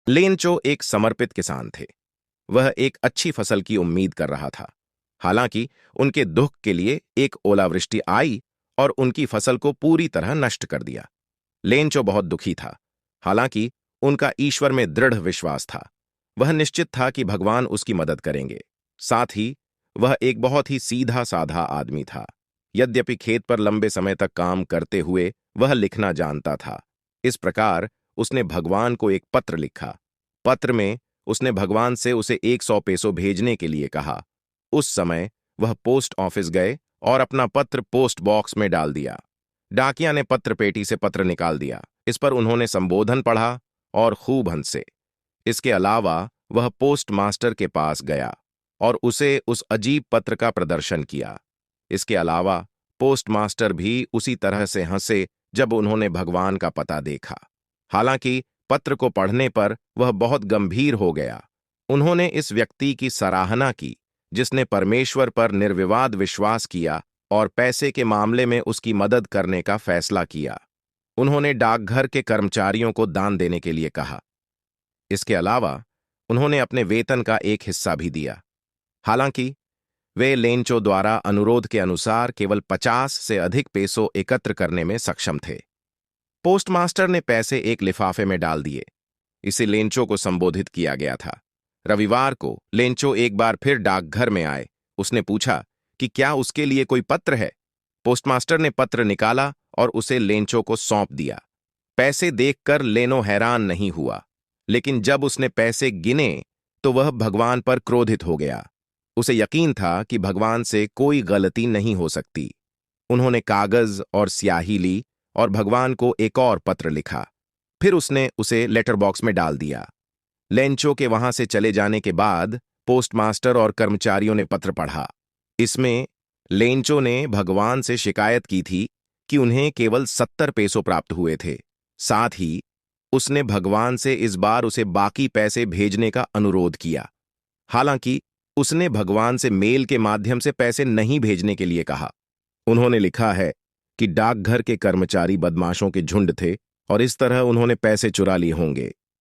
लेनचो एक समर्पित किसान थे। वह एक अच्छी फसल की उम्मीद कर रहा था। हालांकि उनके दुख के लिए एक ओलावृष्टि आई और उनकी फसल को पूरी तरह नष्ट कर दिया। लेनचो बहुत दुखी था। हालांकि उनका ईश्वर में दृढ़ विश्वास था। वह निश्चित था कि भगवान उसकी मदद करेंगे। साथ ही वह एक बहुत ही सीधा साधा आदमी था। यद्यपि खेत पर लंबे समय तक काम करते हुए वह लिखना जानता था। इस प्रकार उसने भगवान को एक पत्र लिखा। पत्र में उसने भगवान से उसे 100 पेसो भेजने के लिए कहा। उस समय वह पोस्ट ऑफिस गए और अपना पत्र पोस्ट बॉक्स में डाल दिया। डाकिया ने पत्र पेटी से पत्र निकाल दिया। इस पर उन्होंने संबोधन पढ़ा और खूब हंसे। इसके अलावा वह पोस्ट मास्टर के पास गया और उसे उस अजीब पत्र का प्रदर्शन किया। इसके अलावा पोस्ट मास्टर भी उसी तरह से हंसे जब उन्होंने भगवान का पता देखा। हालांकि पत्र को पढ़ने पर वह बहुत गंभीर हो गया। उन्होंने इस व्यक्ति की सराहना की जिसने परमेश्वर पर निर्विवाद विश्वास किया और पैसे के मामले में उसकी मदद करने का फैसला किया। उन्होंने डाकघर के कर्मचारियों को दान देने के लिए कहा। इसके अलावा उन्होंने अपने वेतन का एक हिस्सा भी दिया। हालांकि वे लेनचो द्वारा अनुरोध के अनुसार केवल 50 से अधिक पेसो एकत्र करने में सक्षम थे। पोस्टमास्टर ने पैसे एक लिफाफे में डाल दिए। इसे लेनचो को संबोधित किया गया था। रविवार को लेनचो एक बार फिर डाकघर में आए। उसने पूछा कि क्या उसके लिए कोई पत्र है। पोस्टमास्टर ने पत्र निकाला और उसे लेनचो को सौंप दिया। पैसे देखकर लेनो हैरान नहीं हुआ, लेकिन जब उसने पैसे गिने तो वह भगवान पर क्रोधित हो गया। उसे यकीन था कि भगवान से कोई गलती नहीं हो सकती। उन्होंने कागज और स्याही ली और भगवान को एक और पत्र लिखा। फिर उसने उसे लेटर बॉक्स में डाल दिया। लेनचो के वहां से चले जाने के बाद पोस्टमास्टर और कर्मचारियों ने पत्र पढ़ा। इसमें लेनचो ने भगवान से शिकायत की थी कि उन्हें केवल 70 पेसो प्राप्त हुए थे। साथ ही उसने भगवान से इस बार उसे बाकी पैसे भेजने का अनुरोध किया। हालांकि उसने भगवान से मेल के माध्यम से पैसे नहीं भेजने के लिए कहा। उन्होंने लिखा है कि डाकघर के कर्मचारी बदमाशों के झुंड थे और इस तरह उन्होंने पैसे चुरा लिए होंगे।